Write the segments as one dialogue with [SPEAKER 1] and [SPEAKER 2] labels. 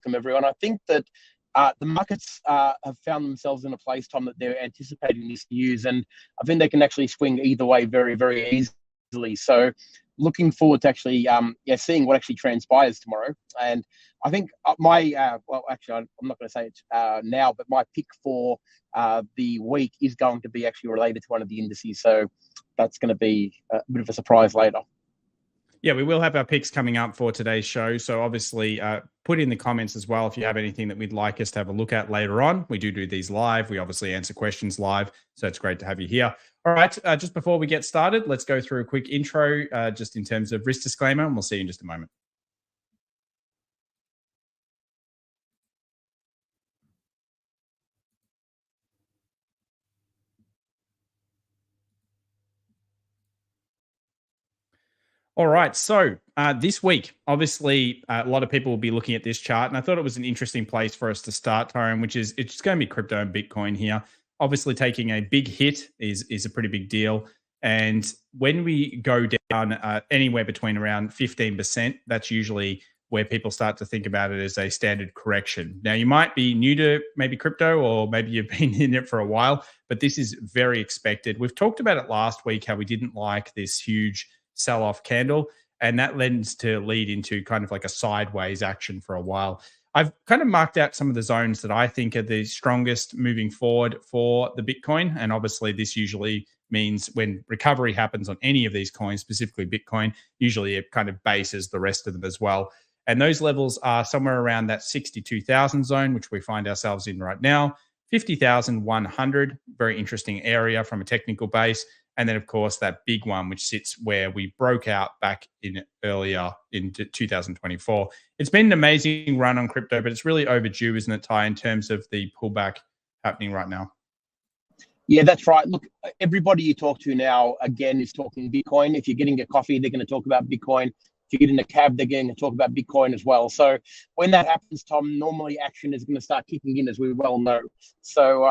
[SPEAKER 1] welcome everyone. I think that the markets have found themselves in a place, Tom, that they're anticipating this news, and I think they can actually swing either way very, very easily. So looking forward to actually seeing what actually transpires tomorrow. And I think well, actually, I'm not going to say it now, but my pick for the week is going to be actually related to one of the indices. So that's going to be a bit of a surprise later.
[SPEAKER 2] Yeah, we will have our picks coming up for today's show. So obviously put in the comments as well if you have anything that we'd like us to have a look at later on. We do these live. We obviously answer questions live. So it's great to have you here. All right, just before we get started, let's go through a quick intro just in terms of risk disclaimer, and we'll see you in just a moment. All right, so this week, obviously, a lot of people will be looking at this chart, and I thought it was an interesting place for us to start, Tyrone, which is it's going to be crypto and Bitcoin here. Obviously, taking a big hit is a pretty big deal. And when we go down anywhere between around 15%, that's usually where people start to think about it as a standard correction. Now, you might be new to maybe crypto, or maybe you've been in it for a while, but this is very expected. We've talked about it last week, how we didn't like this huge sell-off candle, and that lends to lead into kind of like a sideways action for a while. I've kind of marked out some of the zones that I think are the strongest moving forward for the Bitcoin, and obviously this usually means when recovery happens on any of these coins, specifically Bitcoin, usually it kind of bases the rest of them as well. And those levels are somewhere around that 62,000 zone, which we find ourselves in right now, 50,100, very interesting area from a technical base. And then, of course, that big one, which sits where we broke out back in earlier in 2024. It's been an amazing run on crypto, but it's really overdue, isn't it, Ty, in terms of the pullback happening right now?
[SPEAKER 1] Yeah, that's right. Look, everybody you talk to now, again, is talking Bitcoin. If you're getting a coffee, they're going to talk about Bitcoin. If you're getting a cab, they're going to talk about Bitcoin as well. So when that happens, Tom, normally action is going to start kicking in, as we well know. So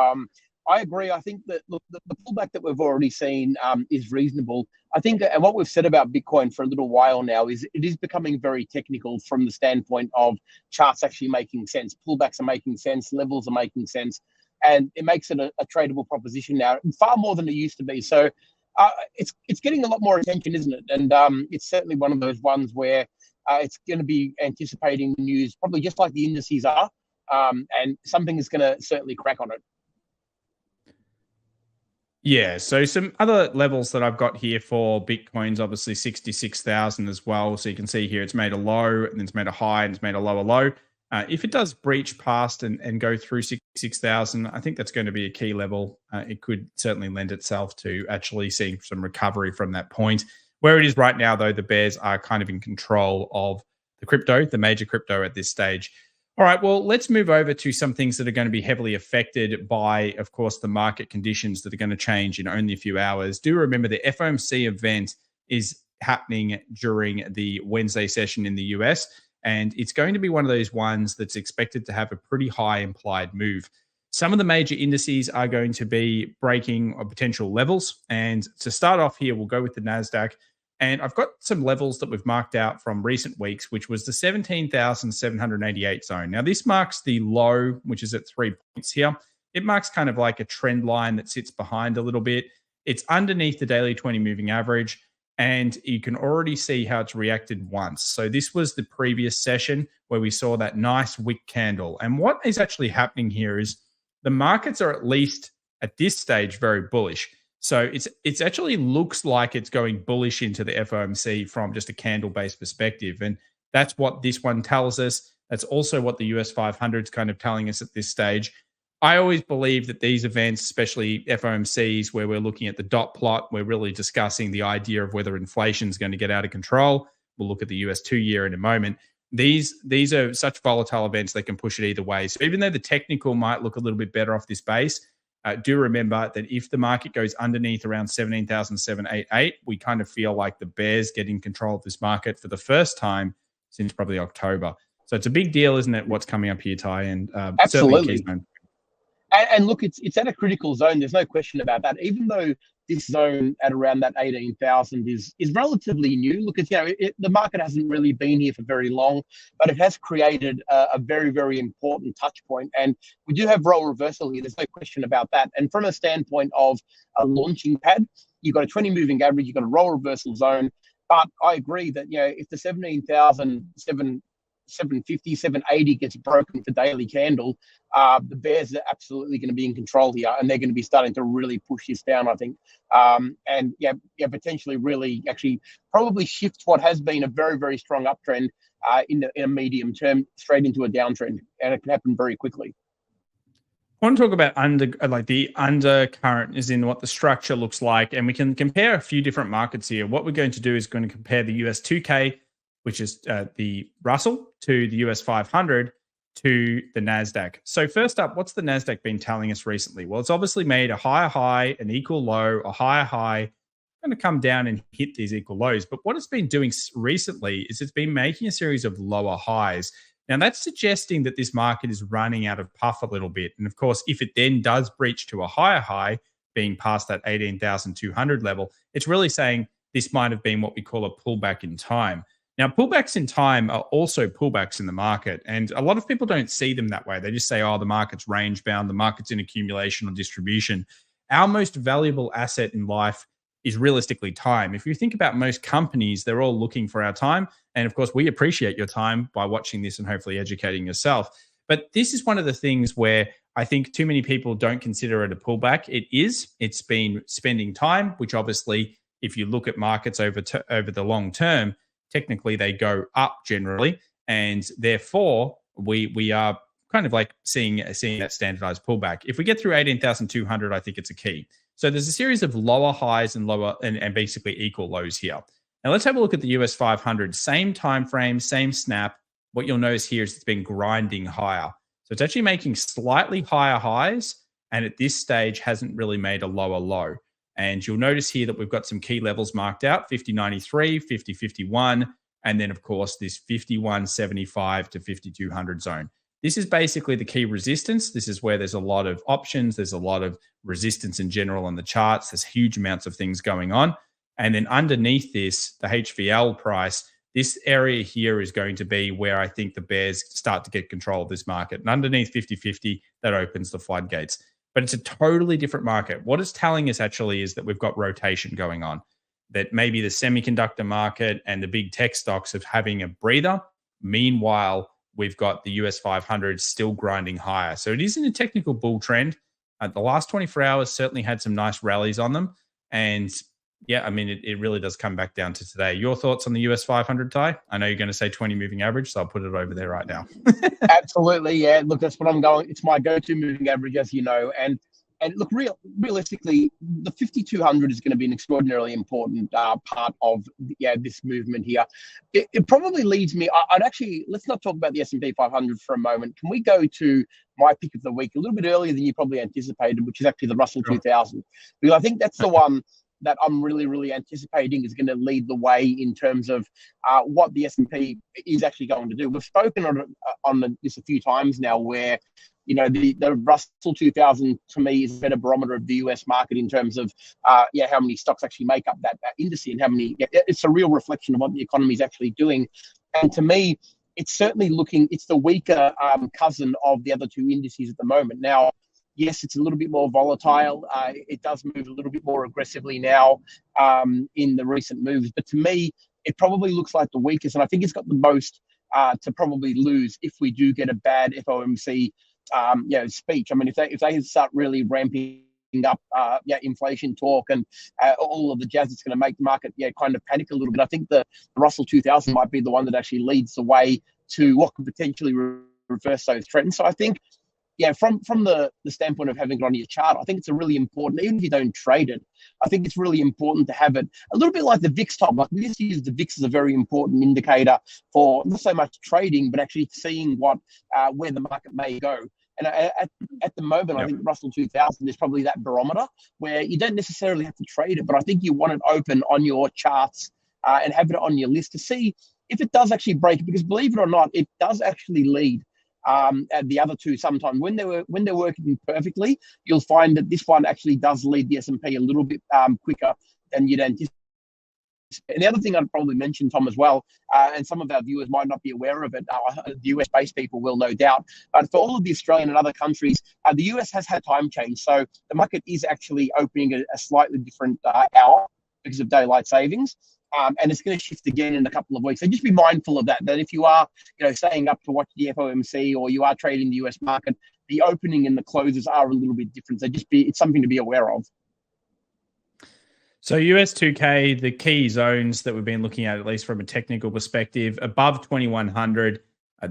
[SPEAKER 1] I agree. I think that look, the pullback that we've already seen is reasonable. I think, and what we've said about Bitcoin for a little while now is it is becoming very technical from the standpoint of charts actually making sense. Pullbacks are making sense. Levels are making sense. And it makes it a tradable proposition now, far more than it used to be. So it's getting a lot more attention, isn't it? And it's certainly one of those ones where it's going to be anticipating news, probably just like the indices are. And something is going to certainly crack on it.
[SPEAKER 2] Yeah, so some other levels that I've got here for Bitcoin's obviously 66,000 as well. So you can see here it's made a low, and then it's made a high, and it's made a lower low. If it does breach past and go through 66,000, I think that's going to be a key level. It could certainly lend itself to actually seeing some recovery from that point. Where it is right now, though, the bears are kind of in control of the crypto, the major crypto at this stage. All right, well, let's move over to some things that are going to be heavily affected by, of course, the market conditions that are going to change in only a few hours. Do remember the FOMC event is happening during the Wednesday session in the US, and it's going to be one of those ones that's expected to have a pretty high implied move. Some of the major indices are going to be breaking potential levels. And to start off here, we'll go with the NASDAQ. And I've got some levels that we've marked out from recent weeks, which was the 17,788 zone. Now, this marks the low, which is at 3 points here. It marks kind of like a trend line that sits behind a little bit. It's underneath the daily 20 moving average, and you can already see how it's reacted once. So this was the previous session where we saw that nice wick candle. And what is actually happening here is the markets are, at least at this stage, very bullish. So it's actually looks like it's going bullish into the FOMC from just a candle-based perspective. And that's what this one tells us. That's also what the US 500 is kind of telling us at this stage. I always believe that these events, especially FOMCs, where we're looking at the dot plot, we're really discussing the idea of whether inflation is going to get out of control. We'll look at the US 2-year in a moment. These are such volatile events, they can push it either way. So even though the technical might look a little bit better off this base, do remember that if the market goes underneath around 17,788, we kind of feel like the bears get in control of this market for the first time since probably October. So it's a big deal, isn't it, what's coming up here, Ty? And
[SPEAKER 1] absolutely.
[SPEAKER 2] Certainly
[SPEAKER 1] And look, it's at a critical zone. There's no question about that. Even though this zone at around that 18,000 is relatively new. Look, it's, the market hasn't really been here for very long, but it has created a very, very important touch point. And we do have role reversal here. There's no question about that. And from a standpoint of a launching pad, you've got a 20 moving average, you've got a role reversal zone. But I agree that, if the 17,750, 780 gets broken for daily candle, the bears are absolutely going to be in control here, and they're going to be starting to really push this down, I think. And potentially really actually probably shift what has been a very, very strong uptrend in a medium term straight into a downtrend, and it can happen very quickly.
[SPEAKER 2] I want to talk about the undercurrent is in what the structure looks like, and we can compare a few different markets here. What we're going to do is going to compare the US 2K, which is the Russell, to the US 500, to the NASDAQ. So first up, what's the NASDAQ been telling us recently? Well, it's obviously made a higher high, an equal low, a higher high, going to come down and hit these equal lows. But what it's been doing recently is it's been making a series of lower highs. Now, that's suggesting that this market is running out of puff a little bit. And of course, if it then does breach to a higher high, being past that 18,200 level, it's really saying this might have been what we call a pullback in time. Now, pullbacks in time are also pullbacks in the market. And a lot of people don't see them that way. They just say, oh, the market's range bound, the market's in accumulation or distribution. Our most valuable asset in life is realistically time. If you think about most companies, they're all looking for our time. And of course, we appreciate your time by watching this and hopefully educating yourself. But this is one of the things where I think too many people don't consider it a pullback. It is. It's been spending time, which obviously, if you look at markets over the long term, technically they go up generally. And therefore, we are kind of like seeing that standardized pullback. If we get through 18,200, I think it's a key. So there's a series of lower highs and lower and basically equal lows here. Now let's have a look at the US 500. Same time frame, same snap. What you'll notice here is it's been grinding higher. So it's actually making slightly higher highs, and at this stage hasn't really made a lower low. And you'll notice here that we've got some key levels marked out: 50.93, 50.51, and then of course this 51.75 to 5200 zone. This is basically the key resistance. This is where there's a lot of options. There's a lot of resistance in general on the charts. There's huge amounts of things going on. And then underneath this, the HVL price, this area here is going to be where I think the bears start to get control of this market. And underneath 50.50, that opens the floodgates. But it's a totally different market. What it's telling us actually is that we've got rotation going on, that maybe the semiconductor market and the big tech stocks are having a breather. Meanwhile, we've got the US 500 still grinding higher. So it is in a technical bull trend. The last 24 hours certainly had some nice rallies on them. And yeah, I mean, it really does come back down to today. Your thoughts on the US 500, Ty? I know you're going to say 20 moving average, so I'll put it over there right now.
[SPEAKER 1] Absolutely, yeah. Look, that's what I'm going. It's my go-to moving average, as you know. And look, realistically, the 5,200 is going to be an extraordinarily important part of this movement here. It probably leads me. I'd actually, let's not talk about the S&P 500 for a moment. Can we go to my pick of the week a little bit earlier than you probably anticipated, which is actually the Russell 2000? Because I think that's the one that I'm really, really anticipating is going to lead the way in terms of what the S&P is actually going to do. We've spoken on this a few times now, where the Russell 2000 to me is a better barometer of the US market in terms of how many stocks actually make up that index, and how many. It's a real reflection of what the economy is actually doing. And to me, it's certainly it's the weaker cousin of the other two indices at the moment. Now, yes, it's a little bit more volatile. It does move a little bit more aggressively now in the recent moves. But to me, it probably looks like the weakest. And I think it's got the most to probably lose if we do get a bad FOMC speech. I mean, if they start really ramping up inflation talk and all of the jazz, it's going to make the market kind of panic a little bit. I think the Russell 2000 might be the one that actually leads the way to what could potentially reverse those trends. So I think, from the standpoint of having it on your chart, I think it's a really important, even if you don't trade it, I think it's really important to have it a little bit like the VIX top. Like this year, the VIX is a very important indicator for not so much trading, but actually seeing where the market may go. And at the moment, I think Russell 2000 is probably that barometer where you don't necessarily have to trade it, but I think you want it open on your charts and have it on your list to see if it does actually break. Because believe it or not, it does actually lead And the other two, sometimes when they're working perfectly, you'll find that this one actually does lead the S&P a little bit quicker than you'd anticipate. And the other thing I'd probably mention, Tom, as well, and some of our viewers might not be aware of it, the US-based people will no doubt, but for all of the Australian and other countries, the US has had time change. So the market is actually opening a slightly different hour because of daylight savings. And it's going to shift again in a couple of weeks. So just be mindful of that if you are, staying up to watch the FOMC or you are trading the US market, the opening and the closes are a little bit different. So it's something to be aware of.
[SPEAKER 2] So US 2K, the key zones that we've been looking at least from a technical perspective, above 2100,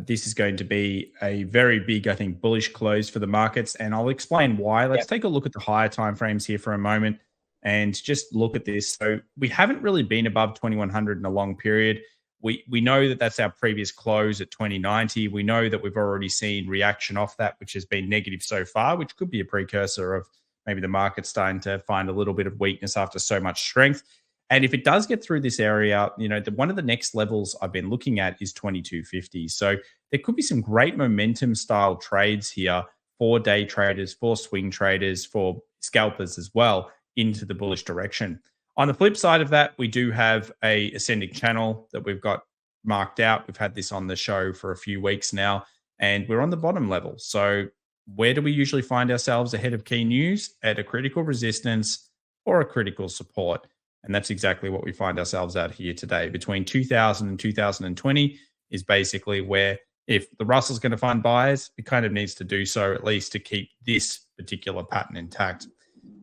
[SPEAKER 2] this is going to be a very big, I think, bullish close for the markets. And I'll explain why. Let's take a look at the higher timeframes here for a moment and just look at this. So we haven't really been above 2100 in a long period. We know that that's our previous close at 2090. We know that we've already seen reaction off that, which has been negative so far, which could be a precursor of maybe the market's starting to find a little bit of weakness after so much strength. And if it does get through this area, one of the next levels I've been looking at is 2250. So there could be some great momentum style trades here for day traders, for swing traders, for scalpers as well into the bullish direction. On the flip side of that, we do have a ascending channel that we've got marked out. We've had this on the show for a few weeks now, and we're on the bottom level. So where do we usually find ourselves ahead of key news? At a critical resistance or a critical support. And that's exactly what we find ourselves at here today. Between 2000 and 2020 is basically where, if the Russell's going to find buyers, it kind of needs to do so at least to keep this particular pattern intact.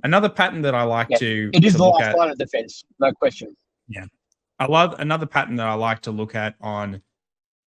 [SPEAKER 2] Another pattern that I like to
[SPEAKER 1] it is
[SPEAKER 2] to
[SPEAKER 1] the
[SPEAKER 2] look
[SPEAKER 1] last
[SPEAKER 2] at,
[SPEAKER 1] line of defense, no question.
[SPEAKER 2] Yeah, I love another pattern that I like to look at on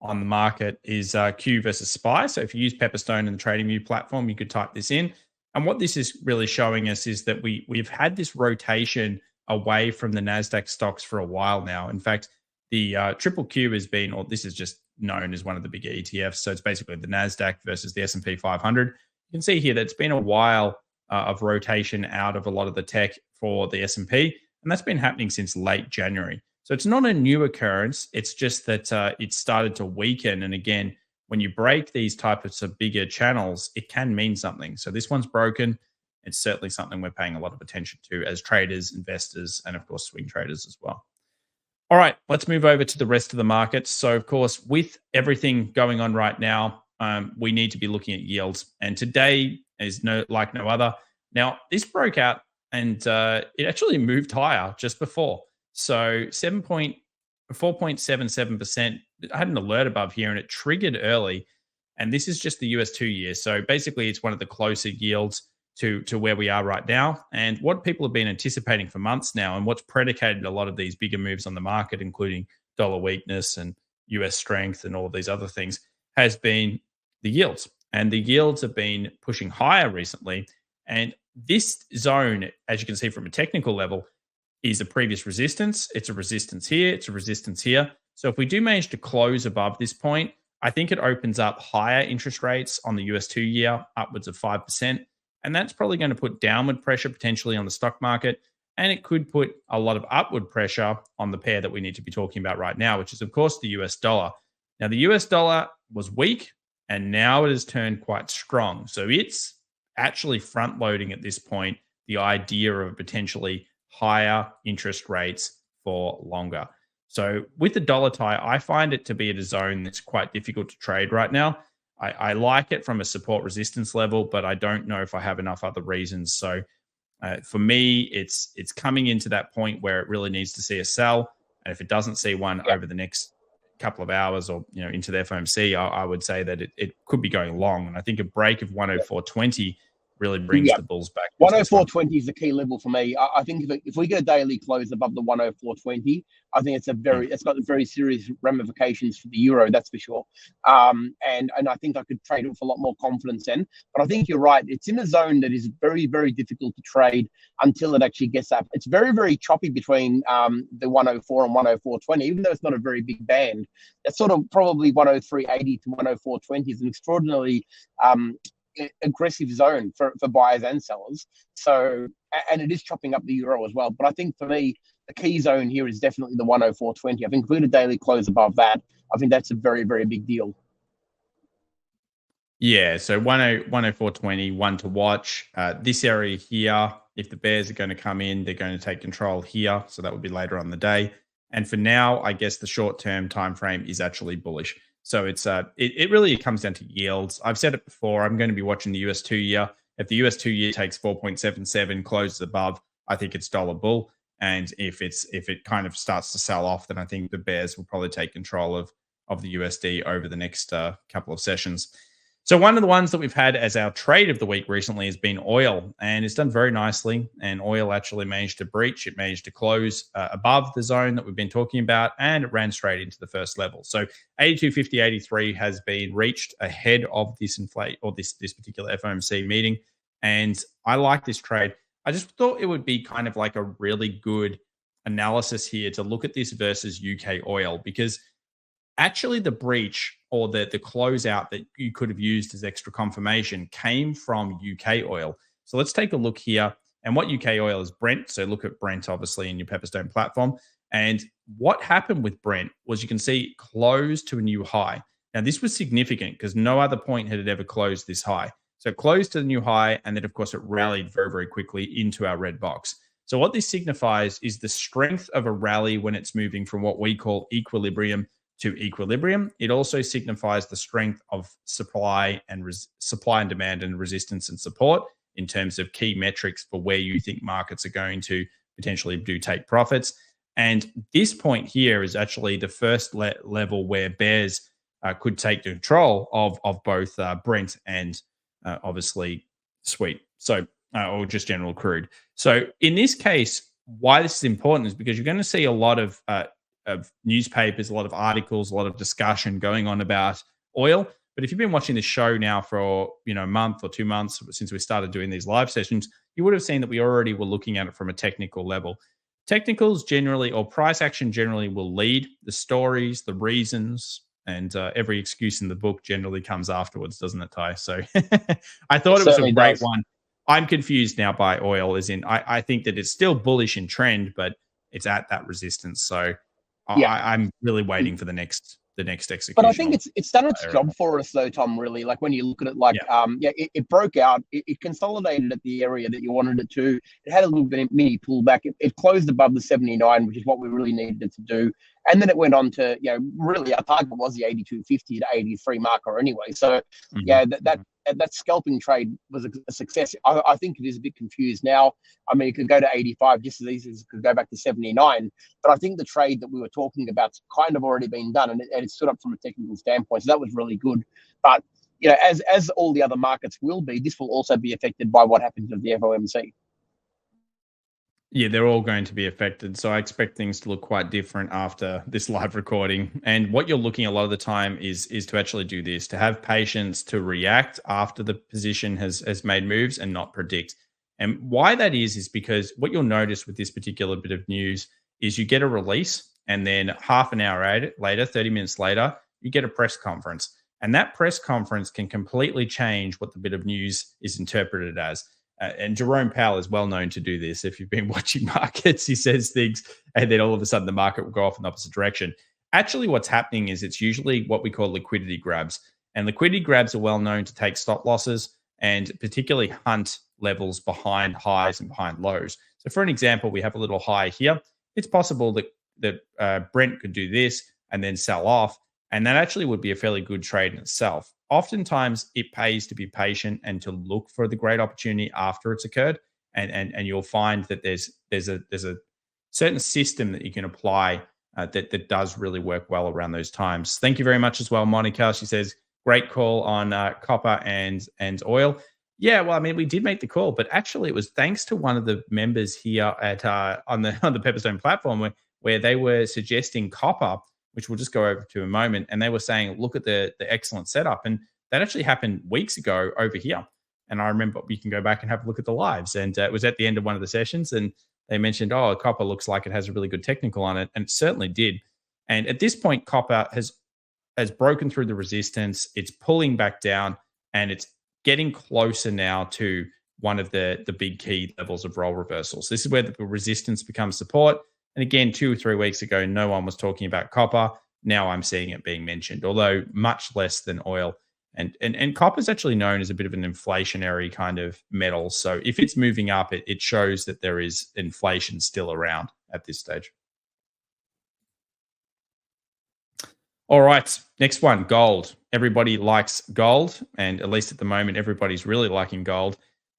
[SPEAKER 2] the market is Q versus SPY. So if you use Pepperstone in the TradingView platform, you could type this in. And what this is really showing us is that we've had this rotation away from the NASDAQ stocks for a while now. In fact, the triple Q has been, or this is just known as one of the bigger ETFs. So it's basically the NASDAQ versus the S&P 500. You can see here that it's been a while of rotation out of a lot of the tech for the S&P. And that's been happening since late January. So it's not a new occurrence. It's just that it started to weaken. And again, when you break these types of bigger channels, it can mean something. So this one's broken. It's certainly something we're paying a lot of attention to as traders, investors, and of course, swing traders as well. All right, let's move over to the rest of the markets. So of course, with everything going on right now, we need to be looking at yields. And today is like no other. Now, this broke out and it actually moved higher just before. So 4.77%. I had an alert above here and it triggered early. And this is just the US 2-year. So basically, it's one of the closer yields to where we are right now. And what people have been anticipating for months now, and what's predicated a lot of these bigger moves on the market, including dollar weakness and US strength and all of these other things, has been the yields. And the yields have been pushing higher recently. And this zone, as you can see from a technical level, is a previous resistance. It's a resistance here. It's a resistance here. So if we do manage to close above this point, I think it opens up higher interest rates on the US 2-year, upwards of 5%. And that's probably going to put downward pressure potentially on the stock market. And it could put a lot of upward pressure on the pair that we need to be talking about right now, which is, of course, the US dollar. Now, the US dollar was weak and now it has turned quite strong. So it's actually front loading at this point the idea of potentially higher interest rates for longer. So with the dollar tie, I find it to be at a zone that's quite difficult to trade right now. I like it from a support resistance level, but I don't know if I have enough other reasons. So for me, it's coming into that point where it really needs to see a sell. And if it doesn't see one over the next couple of hours or into the FOMC, I would say that it could be going long. And I think a break of 104.20 really brings the bulls back.
[SPEAKER 1] 104.20 is the key level for me. I think if we get a daily close above the 104.20, I think it's got very serious ramifications for the euro, that's for sure. And I think I could trade it with a lot more confidence then. But I think you're right. It's in a zone that is very, very difficult to trade until it actually gets up. It's very, very choppy between the 104 and 104.20, even though it's not a very big band. That's sort of probably 103.80 to 104.20 is an extraordinarily aggressive zone for buyers and sellers. So, and it is chopping up the euro as well. But I think for me, the key zone here is definitely the 104.20. I think if we had a daily close above that, I think that's a very, very big deal.
[SPEAKER 2] Yeah, so 104.20, one to watch. This area here, if the bears are going to come in, they're going to take control here. So that would be later on in the day. And for now, I guess the short-term time frame is actually bullish. So it really comes down to yields. I've said it before. I'm going to be watching the US 2-year. If the US 2-year takes 4.77, closes above, I think it's dollar bull. And if it kind of starts to sell off, then I think the bears will probably take control of the USD over the next couple of sessions. So one of the ones that we've had as our trade of the week recently has been oil, and it's done very nicely. And oil actually managed to breach. It managed to close above the zone that we've been talking about, and it ran straight into the first level. So 82.50.83 has been reached ahead of this this particular FOMC meeting, and I like this trade. I just thought it would be kind of like a really good analysis here to look at this versus UK oil, because actually the breach or the closeout that you could have used as extra confirmation came from UK oil. So let's take a look here. And what UK oil is? Brent. So look at Brent, obviously, in your Pepperstone platform. And what happened with Brent was you can see it closed to a new high. Now, this was significant because no other point had it ever closed this high. So it closed to the new high, and then, of course, it rallied very, very quickly into our red box. So what this signifies is the strength of a rally when it's moving from what we call equilibrium to equilibrium. It also signifies the strength of supply and demand and resistance and support in terms of key metrics for where you think markets are going to potentially do take profits. And this point here is actually the first level where bears could take control of both Brent and obviously sweet. So, or just general crude. So in this case, why this is important is because you're going to see a lot of newspapers, a lot of articles, a lot of discussion going on about oil. But if you've been watching this show now for a month or 2 months since we started doing these live sessions, you would have seen that we already were looking at it from a technical level. Technicals generally, or price action generally, will lead the stories, the reasons, and every excuse in the book generally comes afterwards, doesn't it, Ty? So I thought it was a great one. I'm confused now by oil, as in I think that it's still bullish in trend, but it's at that resistance. So yeah. I'm really waiting for the next execution.
[SPEAKER 1] But I think it's done its job for us, though, Tom. Really, like when you look at it, like it broke out, it consolidated at the area that you wanted it to. It had a little bit of mini pullback. It closed above the 79, which is what we really needed it to do. And then it went on to, really our target was the 82.50 to 83 marker anyway. So that scalping trade was a success. I think it is a bit confused now. I mean, it could go to 85 just as easy as it could go back to 79. But I think the trade that we were talking about's kind of already been done, and it stood up from a technical standpoint. So that was really good. But as all the other markets will be, this will also be affected by what happens with the FOMC.
[SPEAKER 2] Yeah, they're all going to be affected. So I expect things to look quite different after this live recording. And what you're looking a lot of the time is to actually do this, to have patience to react after the position has made moves and not predict. And why that is because what you'll notice with this particular bit of news is you get a release, and then half an hour later, 30 minutes later, you get a press conference. And that press conference can completely change what the bit of news is interpreted as. And Jerome Powell is well known to do this. If you've been watching markets, he says things, and then all of a sudden the market will go off in the opposite direction. Actually, what's happening is it's usually what we call liquidity grabs. And liquidity grabs are well known to take stop losses and particularly hunt levels behind highs and behind lows. So for an example, we have a little high here. It's possible that Brent could do this and then sell off. And that actually would be a fairly good trade in itself. Oftentimes, it pays to be patient and to look for the great opportunity after it's occurred. And you'll find that there's a certain system that you can apply that does really work well around those times. Thank you very much as well, Monica. She says, great call on copper and oil. Yeah, well, I mean, we did make the call, but actually it was thanks to one of the members here at on the Pepperstone platform where they were suggesting copper, which we'll just go over to in a moment. And they were saying, look at the excellent setup. And that actually happened weeks ago over here. And I remember we can go back and have a look at the lives. And it was at the end of one of the sessions. And they mentioned, copper looks like it has a really good technical on it. And it certainly did. And at this point, copper has broken through the resistance. It's pulling back down. And it's getting closer now to one of the big key levels of role reversals. This is where the resistance becomes support. And again, 2 or 3 weeks ago, no one was talking about copper. Now I'm seeing it being mentioned, although much less than oil And copper is actually known as a bit of an inflationary kind of metal. So if it's moving up, it shows that there is inflation still around at this stage. All right, next one, gold. Everybody likes gold, and at least at the moment, everybody's really liking gold.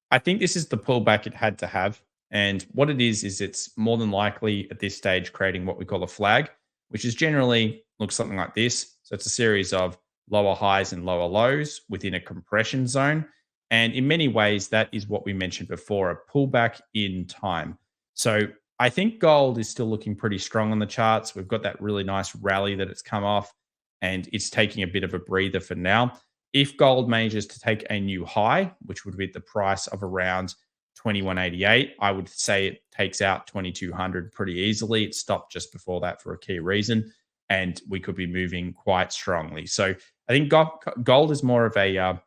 [SPEAKER 2] I think this is the pullback it had to have. And what it is it's more than likely at this stage creating what we call a flag, which is generally looks something like this. So it's a series of lower highs and lower lows within a compression zone. And in many ways, that is what we mentioned before, a pullback in time. So I think gold is still looking pretty strong on the charts. We've got that really nice rally that it's come off, and it's taking a bit of a breather for now. If gold manages to take a new high, which would be at the price of around 2188, I would say it takes out 2200 pretty easily. It stopped just before that for a key reason, and we could be moving quite strongly. So I think gold is more of a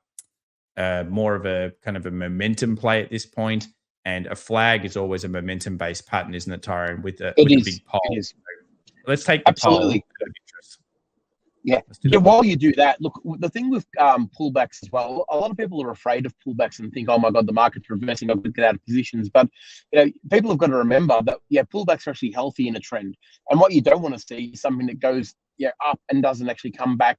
[SPEAKER 2] kind of a momentum play at this point, and a flag is always a momentum-based pattern, isn't it, Tyrone? With a big pole. It is. So let's take the
[SPEAKER 1] Absolutely.
[SPEAKER 2] poll.
[SPEAKER 1] Yeah. While you do that, look, the thing with pullbacks as well, a lot of people are afraid of pullbacks and think, oh my God, the market's reversing, I've got to get out of positions. But people have got to remember that pullbacks are actually healthy in a trend. And what you don't want to see is something that goes up and doesn't actually come back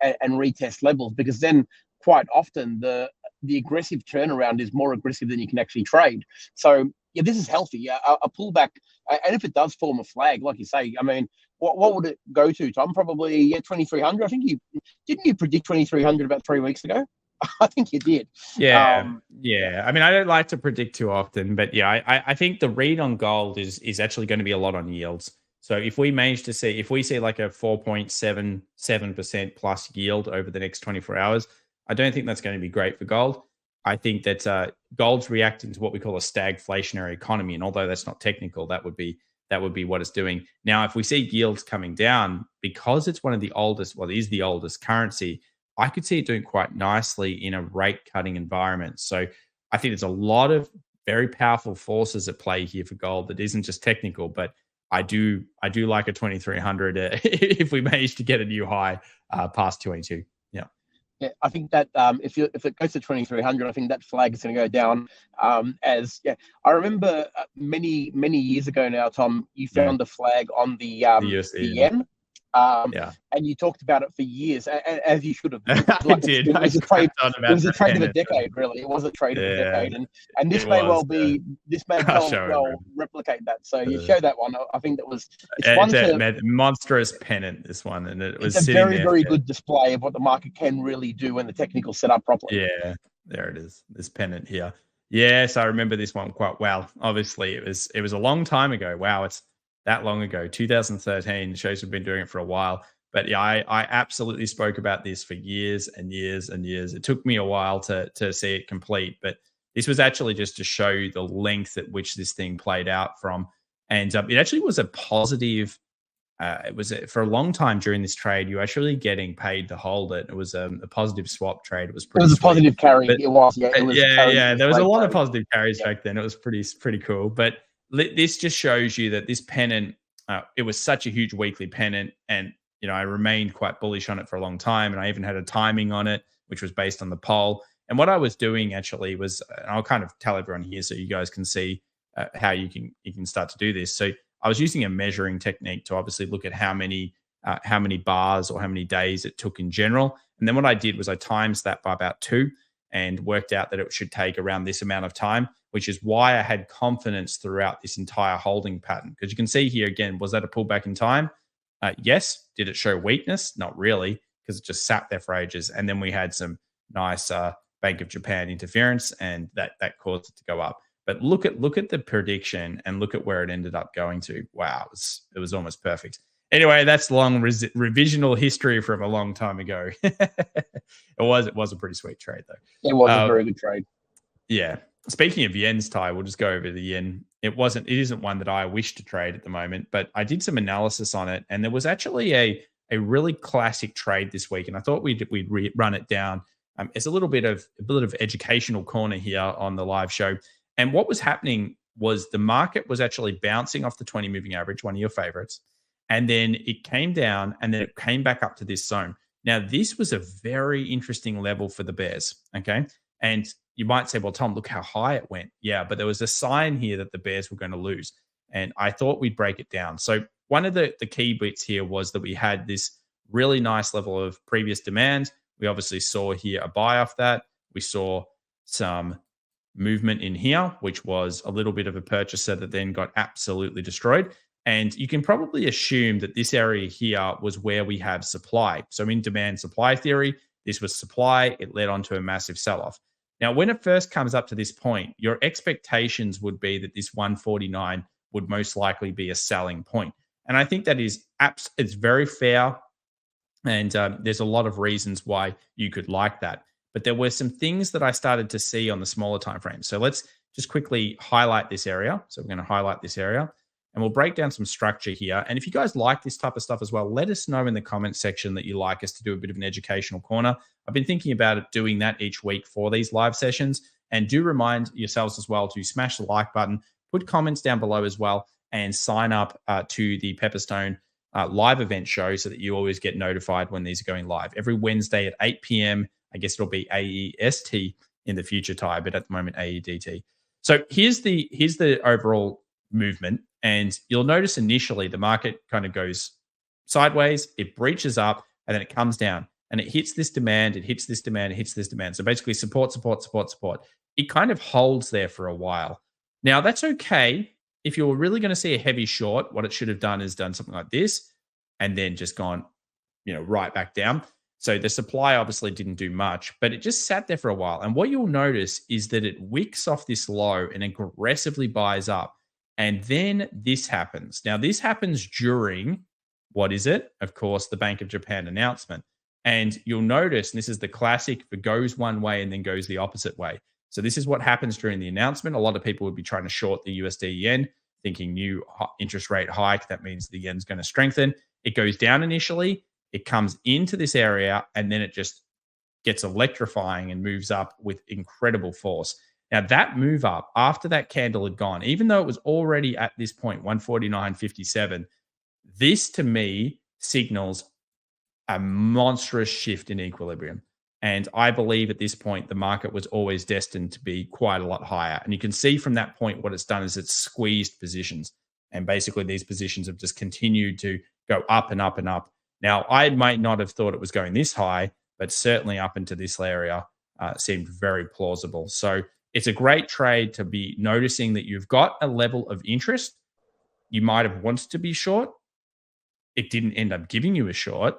[SPEAKER 1] and retest levels, because then quite often the aggressive turnaround is more aggressive than you can actually trade. So this is healthy. A pullback, and if it does form a flag, like you say, I mean, what would it go to, Tom? Probably 2,300. I think you predict 2,300 about 3 weeks ago? I think you did.
[SPEAKER 2] Yeah. I mean, I don't like to predict too often, but I think the read on gold is actually going to be a lot on yields. So if we see like a 4.77% plus yield over the next 24 hours, I don't think that's going to be great for gold. I think that gold's reacting to what we call a stagflationary economy, and although that's not technical, that would be what it's doing. Now, if we see yields coming down, because it's one of the oldest, well, it is the oldest currency, I could see it doing quite nicely in a rate cutting environment. So I think there's a lot of very powerful forces at play here for gold that isn't just technical, but I do like a 2,300 if we manage to get a new high past 22.
[SPEAKER 1] Yeah, I think that if it goes to 2,300, I think that flag is going to go down. I remember many years ago now, Tom, you found the flag on the
[SPEAKER 2] USD,
[SPEAKER 1] yen, and you talked about it for years, as you should have.
[SPEAKER 2] I did.
[SPEAKER 1] It was a trade of a decade, really. It was a trade of a decade, and this may well replicate that. So you show that one. I think that was
[SPEAKER 2] it's a monstrous pennant. This one, and it's
[SPEAKER 1] a very good display of what the market can really do when the technical's set up properly.
[SPEAKER 2] Yeah, there it is. This pennant here. Yes, I remember this one quite well. Obviously, it was a long time ago. Wow, it's that long ago, 2013. Shows we've been doing it for a while. But yeah, I absolutely spoke about this for years and years and years. It took me a while to see it complete, but this was actually just to show you the length at which this thing played out from. And it actually was a positive. It was for a long time during this trade, you were actually getting paid to hold it. It was a positive swap trade. It was pretty.
[SPEAKER 1] It was a positive carry. It was.
[SPEAKER 2] There was a lot of positive carries back then. It was pretty cool. But this just shows you that this pennant, it was such a huge weekly pennant, and I remained quite bullish on it for a long time, and I even had a timing on it, which was based on the poll. And what I was doing actually was, and I'll kind of tell everyone here so you guys can see how you can start to do this. So I was using a measuring technique to obviously look at how many bars or how many days it took in general. And then what I did was I times that by about 2 and worked out that it should take around this amount of time, which is why I had confidence throughout this entire holding pattern. Because you can see here again, was that a pullback in time? Yes. Did it show weakness? Not really, because it just sat there for ages. And then we had some nice Bank of Japan interference, and that caused it to go up. But look at the prediction and look at where it ended up going to. Wow, it was almost perfect. Anyway, that's long revisional history from a long time ago. It was a pretty sweet trade though.
[SPEAKER 1] It was a very good trade.
[SPEAKER 2] Yeah. Speaking of yens, Ty, we'll just go over the yen. It isn't one that I wish to trade at the moment, but I did some analysis on it, and there was actually a really classic trade this week, and I thought we'd run it down. It's a little bit of educational corner here on the live show. And what was happening was the market was actually bouncing off the 20 moving average, one of your favorites, and then it came down, and then it came back up to this zone. Now, this was a very interesting level for the bears, okay? And you might say, well, Tom, look how high it went. Yeah, but there was a sign here that the bears were going to lose. And I thought we'd break it down. So one of the key bits here was that we had this really nice level of previous demand. We obviously saw here a buy off that. We saw some movement in here, which was a little bit of a purchaser that then got absolutely destroyed. And you can probably assume that this area here was where we have supply. So in demand supply theory, this was supply. It led on to a massive sell-off. Now, when it first comes up to this point, your expectations would be that this 149 would most likely be a selling point. And I think that it's very fair. And there's a lot of reasons why you could like that. But there were some things that I started to see on the smaller time frame. So let's just quickly highlight this area. So we're going to highlight this area. And we'll break down some structure here. And if you guys like this type of stuff as well, let us know in the comments section that you like us to do a bit of an educational corner. I've been thinking about doing that each week for these live sessions. And do remind yourselves as well to smash the like button, put comments down below as well, and sign up to the Pepperstone live event show so that you always get notified when these are going live. Every Wednesday at 8 p.m. I guess it'll be AEST in the future, Ty, but at the moment AEDT. So here's the overall movement. And you'll notice initially the market kind of goes sideways, it breaches up, and then it comes down and it hits this demand, it hits this demand, it hits this demand. So basically support, support, support, support. It kind of holds there for a while. Now that's okay. If you're really going to see a heavy short, what it should have done is done something like this and then just gone, right back down. So the supply obviously didn't do much, but it just sat there for a while. And what you'll notice is that it wicks off this low and aggressively buys up. And then this happens. Now, this happens during, what is it? Of course, the Bank of Japan announcement. And you'll notice, and this is the classic, if it goes one way and then goes the opposite way. So this is what happens during the announcement. A lot of people would be trying to short the USD yen, thinking new interest rate hike. That means the yen's going to strengthen. It goes down initially. It comes into this area, and then it just gets electrifying and moves up with incredible force. Now, that move up after that candle had gone, even though it was already at this point, 149.57, this to me signals a monstrous shift in equilibrium. And I believe at this point, the market was always destined to be quite a lot higher. And you can see from that point, what it's done is it's squeezed positions. And basically, these positions have just continued to go up and up and up. Now, I might not have thought it was going this high, but certainly up into this area seemed very plausible. So it's a great trade to be noticing that you've got a level of interest. You might have wanted to be short. It didn't end up giving you a short.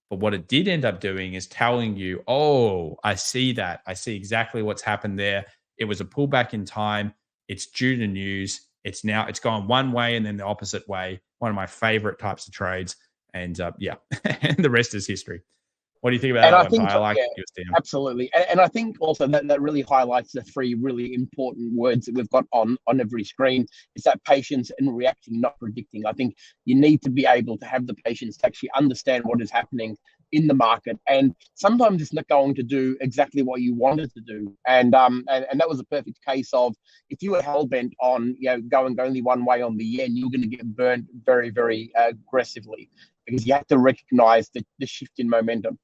[SPEAKER 2] But what it did end up doing is telling you, oh, I see that. I see exactly what's happened there. It was a pullback in time. It's due to news. It's gone one way and then the opposite way. One of my favorite types of trades. And yeah, and the rest is history. What do you think about that one? I like it.
[SPEAKER 1] Absolutely. And I think also that really highlights the three really important words that we've got on every screen. It's that patience and reacting, not predicting. I think you need to be able to have the patience to actually understand what is happening in the market. And sometimes it's not going to do exactly what you wanted to do. And that was a perfect case of, if you were hell-bent on going only one way on the yen, you're going to get burned very, very aggressively, because you have to recognize the shift in momentum.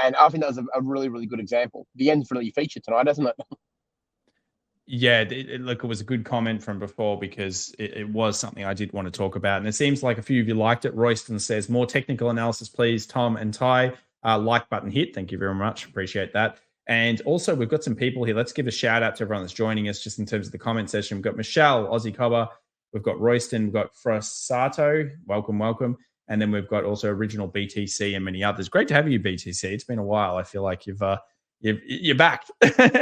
[SPEAKER 1] And I think that was a really, really good example. The end's really featured tonight, hasn't it?
[SPEAKER 2] Yeah, look, it was a good comment from before, because it was something I did want to talk about. And it seems like a few of you liked it. Royston says, more technical analysis, please, Tom and Ty. Like button hit. Thank you very much. Appreciate that. And also, we've got some people here. Let's give a shout out to everyone that's joining us just in terms of the comment session. We've got Michelle, Aussie Cobber. We've got Royston. We've got Frosato. Welcome, welcome. And then we've got also Original BTC and many others. Great to have you, BTC. It's been a while. I feel like you're back,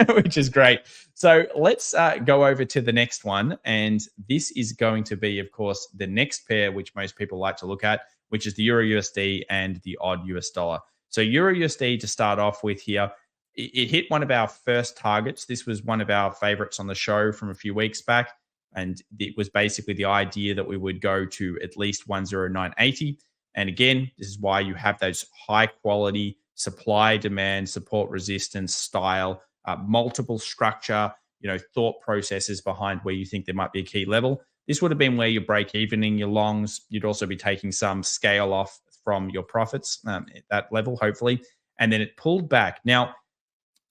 [SPEAKER 2] which is great. So let's go over to the next one. And this is going to be, of course, the next pair, which most people like to look at, which is the EURUSD and the odd US dollar. So EURUSD to start off with here, it hit one of our first targets. This was one of our favorites on the show from a few weeks back. And it was basically the idea that we would go to at least 109.80. And again, this is why you have those high quality supply, demand, support, resistance, style, multiple structure, thought processes behind where you think there might be a key level. This would have been where you break even in your longs. You'd also be taking some scale off from your profits at that level, hopefully. and then it pulled back. Now,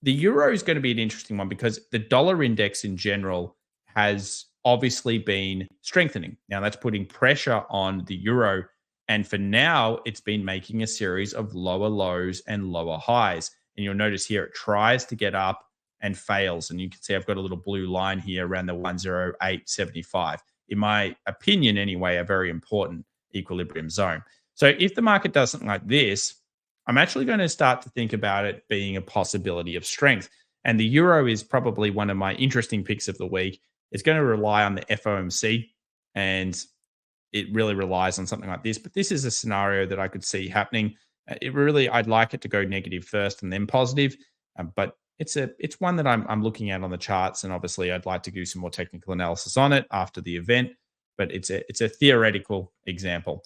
[SPEAKER 2] the euro is going to be an interesting one because the dollar index in general has obviously been strengthening. Now, that's putting pressure on the euro. And for now, it's been making a series of lower lows and lower highs. And you'll notice here it tries to get up and fails. And you can see I've got a little blue line here around the 108.75. In my opinion, anyway, a very important equilibrium zone. So if the market does something like this, I'm actually going to start to think about it being a possibility of strength. And the euro is probably one of my interesting picks of the week. It's going to rely on the FOMC, and it really relies on something like this. But this is a scenario that I could see happening. I'd like it to go negative first and then positive. But it's one that I'm looking at on the charts, and obviously I'd like to do some more technical analysis on it after the event. But it's a theoretical example.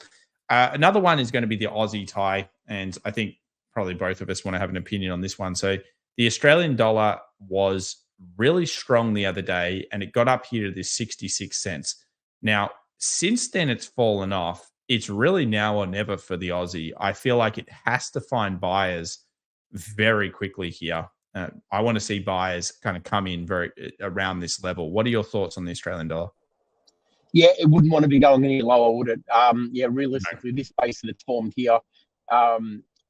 [SPEAKER 2] Another one is going to be the Aussie tie, and I think probably both of us want to have an opinion on this one. So the Australian dollar was really strong the other day, and it got up here to this 66 cents. Now, since then, it's fallen off. It's really now or never for the Aussie. I feel like it has to find buyers very quickly here. I want to see buyers kind of come in very around this level. What are your thoughts on the Australian dollar?
[SPEAKER 1] Yeah, it wouldn't want to be going any lower, would it? Realistically, this base that it's formed here,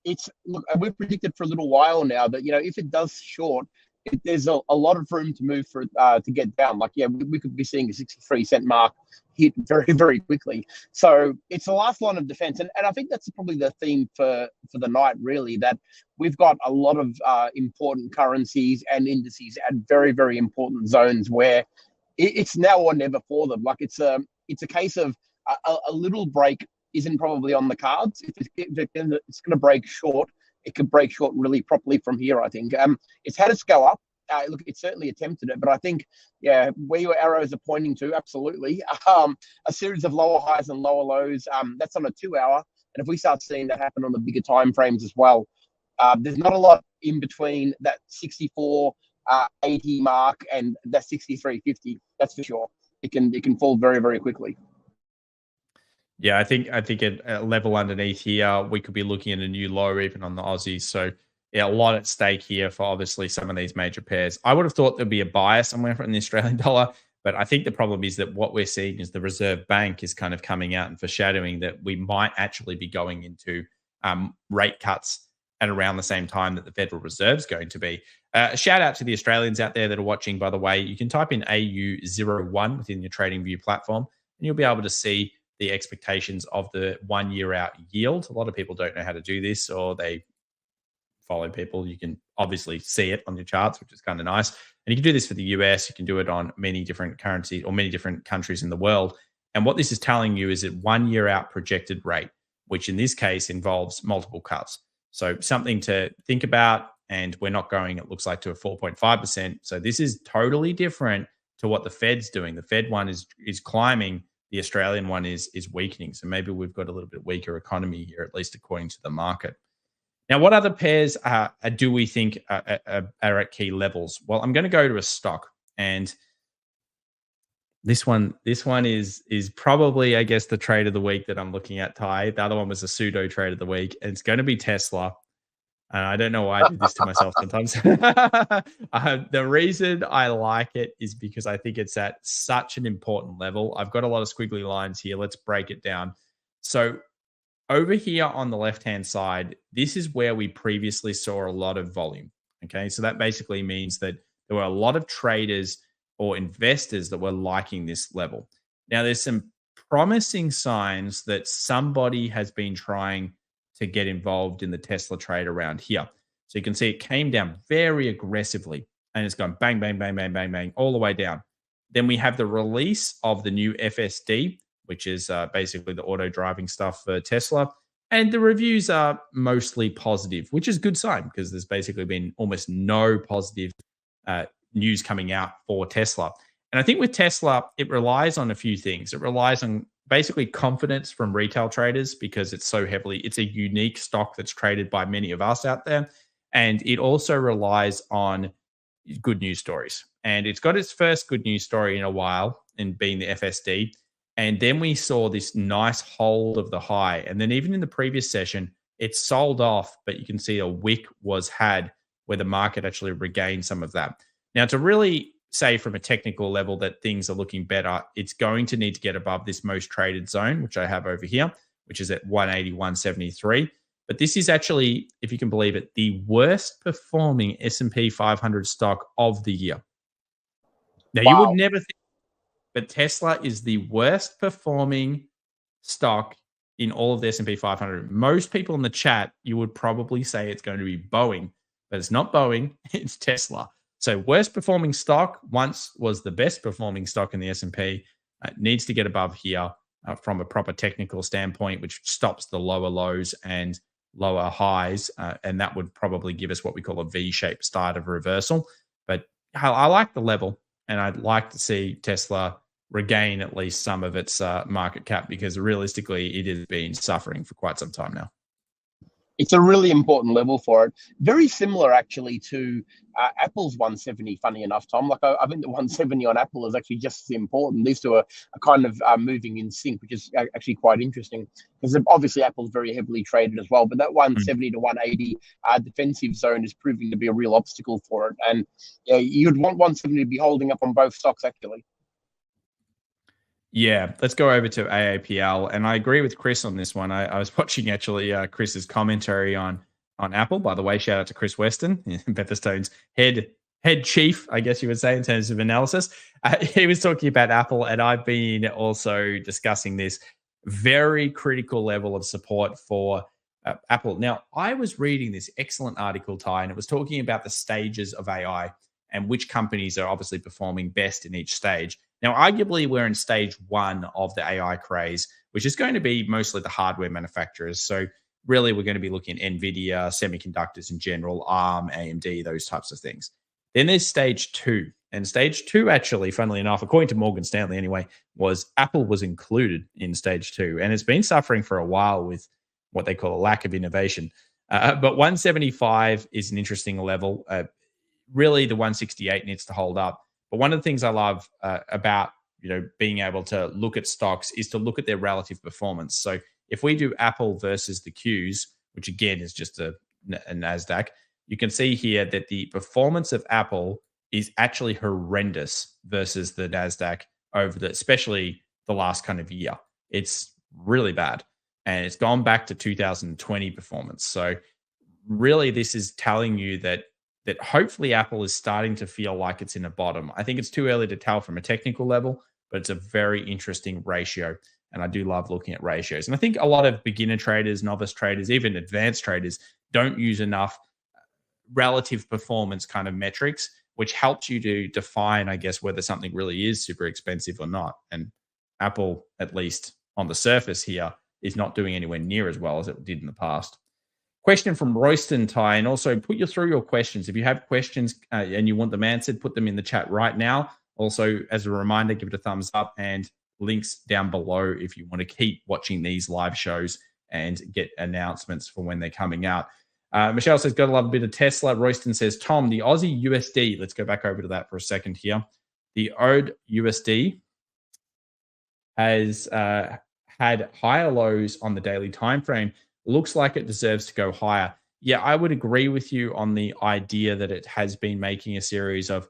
[SPEAKER 1] we've predicted for a little while now that, if it does short, there's a lot of room to move for to get down. We could be seeing a 63-cent mark hit very, very quickly. So it's the last line of defense. And I think that's probably the theme for the night, really, that we've got a lot of important currencies and indices at very, very important zones where it's now or never for them. It's a case of a little break isn't probably on the cards. If it's going to break short, it could break short really properly from here, I think. It's had us go up. Look, it certainly attempted it, but I think, where your arrows are pointing to, absolutely. A series of lower highs and lower lows, that's on a 2-hour. And if we start seeing that happen on the bigger time frames as well, there's not a lot in between that 64 80 mark and that 63.50. That's for sure. It can fall very, very quickly.
[SPEAKER 2] Yeah, I think at a level underneath here, we could be looking at a new low even on the Aussies. So yeah, a lot at stake here for obviously some of these major pairs. I would have thought there'd be a buyer somewhere from the Australian dollar, but I think the problem is that what we're seeing is the Reserve Bank is kind of coming out and foreshadowing that we might actually be going into rate cuts at around the same time that the Federal Reserve is going to be. Shout out to the Australians out there that are watching, by the way. You can type in AU01 within your TradingView platform, and you'll be able to see the expectations of the 1 year out yield. A lot of people don't know how to do this, or they follow people. You can obviously see it on your charts, which is kind of nice. And you can do this for the US. You can do it on many different currencies or many different countries in the world. And what this is telling you is that 1 year out projected rate, which in this case involves multiple cuts. So something to think about. And we're not going, it looks like, to a 4.5%. So this is totally different to what the Fed's doing. The Fed one is climbing. The Australian one is weakening. So maybe we've got a little bit weaker economy here, at least according to the market. Now, what other pairs do we think are at key levels? Well, I'm going to go to a stock, and this one is probably, I guess, the trade of the week that I'm looking at, Ty. The other one was a pseudo trade of the week, and it's going to be Tesla. I don't know why I do this to myself sometimes. The reason I like it is because I think it's at such an important level. I've got a lot of squiggly lines here. Let's break it down. So over here on the left-hand side, this is where we previously saw a lot of volume. Okay, so that basically means that there were a lot of traders or investors that were liking this level. Now, there's some promising signs that somebody has been trying to get involved in the Tesla trade around here. So you can see it came down very aggressively, and it's gone bang, bang, bang, bang, bang, bang, all the way down. Then we have the release of the new FSD, which is basically the auto driving stuff for Tesla. And the reviews are mostly positive, which is a good sign because there's basically been almost no positive news coming out for Tesla. And I think with Tesla, it relies on a few things. It relies on basically confidence from retail traders because it's a unique stock that's traded by many of us out there. And it also relies on good news stories. And it's got its first good news story in a while in being the FSD. And then we saw this nice hold of the high. And then even in the previous session, It's sold off, but you can see a wick was had where the market actually regained some of that. Now, to really say from a technical level that things are looking better, it's going to need to get above this most traded zone, which I have over here, which is at 180, 173. But this is actually, if you can believe it, the worst performing S&P 500 stock of the year. Now, you would never think, but Tesla is the worst performing stock in all of the S&P 500. Most people in the chat, you would probably say it's going to be Boeing, but it's not Boeing, it's Tesla. So worst performing stock once was the best performing stock in the S&P. Needs to get above here from a proper technical standpoint, which stops the lower lows and lower highs. And that would probably give us what we call a V-shaped start of reversal. But I like the level, and I'd like to see Tesla regain at least some of its market cap, because realistically, it has been suffering for quite some time now.
[SPEAKER 1] It's a really important level for it. Very similar, actually, to Apple's 170, funny enough, Tom. Like, I think the 170 on Apple is actually just as important. These two are kind of moving in sync, which is actually quite interesting, because obviously Apple's very heavily traded as well. But that 170 to 180 defensive zone is proving to be a real obstacle for it. And you'd want 170 to be holding up on both stocks, actually.
[SPEAKER 2] Yeah, let's go over to AAPL. And I agree with Chris on this one. I was watching actually Chris's commentary on Apple. By the way, shout out to Chris Weston, Pepperstone's head chief, I guess you would say, in terms of analysis. He was talking about Apple, and I've been also discussing this very critical level of support for Apple. Now, I was reading this excellent article, Ty, and it was talking about the stages of AI and which companies are obviously performing best in each stage. Now, arguably, we're in stage one of the AI craze, which is going to be mostly the hardware manufacturers. So really, we're going to be looking at NVIDIA, semiconductors in general, ARM, AMD, those types of things. Then there's stage two. And stage two, actually, funnily enough, according to Morgan Stanley anyway, was Apple was included in stage two. And it's been suffering for a while with what they call a lack of innovation. But 175 is an interesting level. Really, the 168 needs to hold up. But one of the things I love about being able to look at stocks is to look at their relative performance. So if we do Apple versus the Qs, which again is just a NASDAQ, you can see here that the performance of Apple is actually horrendous versus the NASDAQ especially the last kind of year. It's really bad. And it's gone back to 2020 performance. So really, this is telling you that hopefully Apple is starting to feel like it's in a bottom. I think it's too early to tell from a technical level, but it's a very interesting ratio. And I do love looking at ratios. And I think a lot of beginner traders, novice traders, even advanced traders don't use enough relative performance kind of metrics, which helps you to define, I guess, whether something really is super expensive or not. And Apple, at least on the surface here, is not doing anywhere near as well as it did in the past. Question from Royston, Ty, and also put through your questions. If you have questions and you want them answered, put them in the chat right now. Also, as a reminder, give it a thumbs up and links down below if you want to keep watching these live shows and get announcements for when they're coming out. Michelle says, gotta love a bit of Tesla. Royston says, Tom, the Aussie USD, let's go back over to that for a second here. The OD USD has had higher lows on the daily time frame. Looks like it deserves to go higher. Yeah, I would agree with you on the idea that it has been making a series of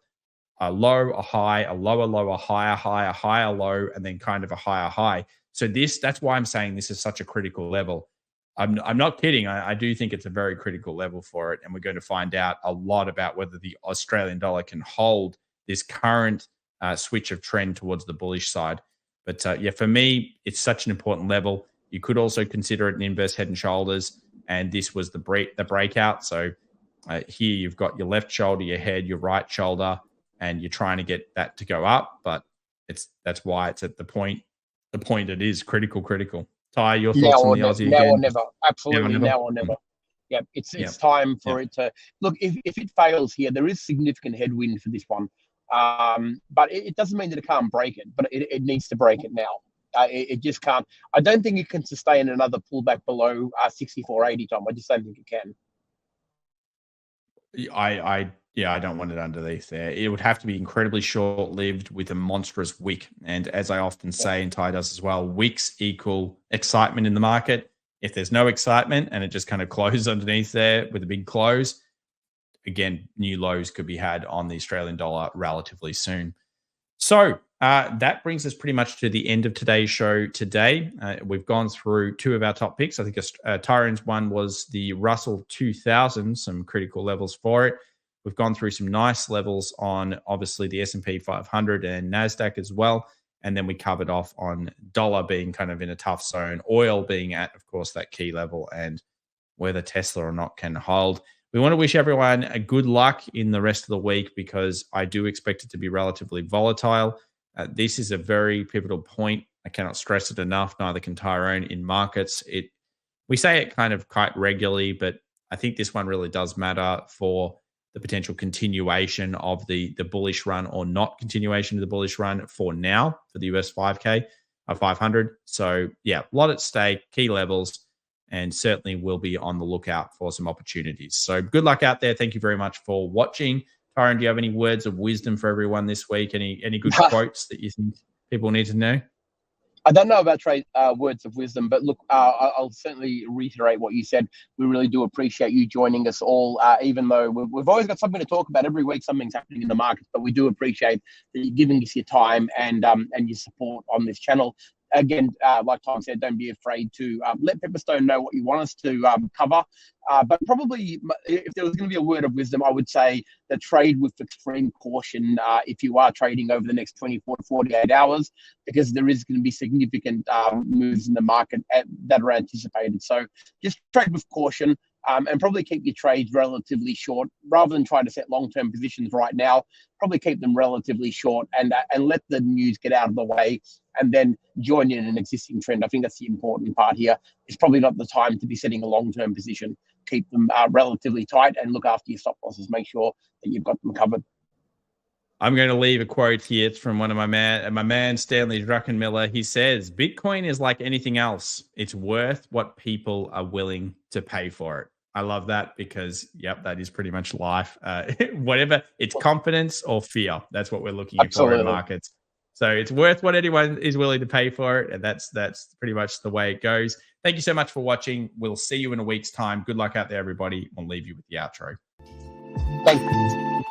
[SPEAKER 2] a low, a high, a lower low, a higher high, a higher low, and then kind of a higher high. So that's why I'm saying this is such a critical level. I'm not kidding. I do think it's a very critical level for it, and we're going to find out a lot about whether the Australian dollar can hold this current switch of trend towards the bullish side. But yeah, for me, it's such an important level. You could also consider it an inverse head and shoulders, and this was the breakout. So here you've got your left shoulder, your head, your right shoulder, and you're trying to get that to go up. But that's why it's at the point it is critical. Ty, your thoughts on the Aussie?
[SPEAKER 1] Now or never. Absolutely, now or never. Yeah, it's time for it to look. If it fails here, there is significant headwind for this one. But it doesn't mean that it can't break it, but it needs to break it now. It just can't. I don't think it can sustain another pullback below 64.80, Tom. I just don't think it can.
[SPEAKER 2] I don't want it underneath there. It would have to be incredibly short-lived with a monstrous wick. And as I often say, and Ty does as well, wicks equal excitement in the market. If there's no excitement and it just kind of closes underneath there with a big close, again, new lows could be had on the Australian dollar relatively soon. So that brings us pretty much to the end of today's show today. We've gone through two of our top picks. I think Tyrone's one was the Russell 2000, some critical levels for it. We've gone through some nice levels on, obviously, the S&P 500 and NASDAQ as well. And then we covered off on dollar being kind of in a tough zone, oil being at, of course, that key level, and whether Tesla or not can hold. We want to wish everyone a good luck in the rest of the week because I do expect it to be relatively volatile. This is a very pivotal point. I cannot stress it enough. Neither can Tyrone in markets. We say it kind of quite regularly, but I think this one really does matter for the potential continuation of the bullish run or not continuation of the bullish run for now for the US 500. So yeah, a lot at stake, key levels, and certainly we'll be on the lookout for some opportunities. So good luck out there. Thank you very much for watching. Tyrone, do you have any words of wisdom for everyone this week? Any good quotes that you think people need to know?
[SPEAKER 1] I don't know about words of wisdom, but look, I'll certainly reiterate what you said. We really do appreciate you joining us all, even though we've always got something to talk about. Every week something's happening in the markets, but we do appreciate that you're giving us your time and your support on this channel. Again, like Tom said, don't be afraid to let Pepperstone know what you want us to cover. But probably, if there was going to be a word of wisdom, I would say that trade with extreme caution if you are trading over the next 24 to 48 hours, because there is going to be significant moves in the market that are anticipated. So just trade with caution. And probably keep your trades relatively short rather than try to set long-term positions right now. Probably keep them relatively short and let the news get out of the way and then join in an existing trend. I think that's the important part here. It's probably not the time to be setting a long-term position. Keep them relatively tight and look after your stop losses. Make sure that you've got them covered.
[SPEAKER 2] I'm going to leave a quote here. It's from one of my man Stanley Druckenmiller. He says, Bitcoin is like anything else. It's worth what people are willing to pay for it. I love that because, yep, that is pretty much life. Whatever, it's confidence or fear. That's what we're looking for in markets. So it's worth what anyone is willing to pay for it. And that's pretty much the way it goes. Thank you so much for watching. We'll see you in a week's time. Good luck out there, everybody. We'll leave you with the outro.
[SPEAKER 1] Thank you.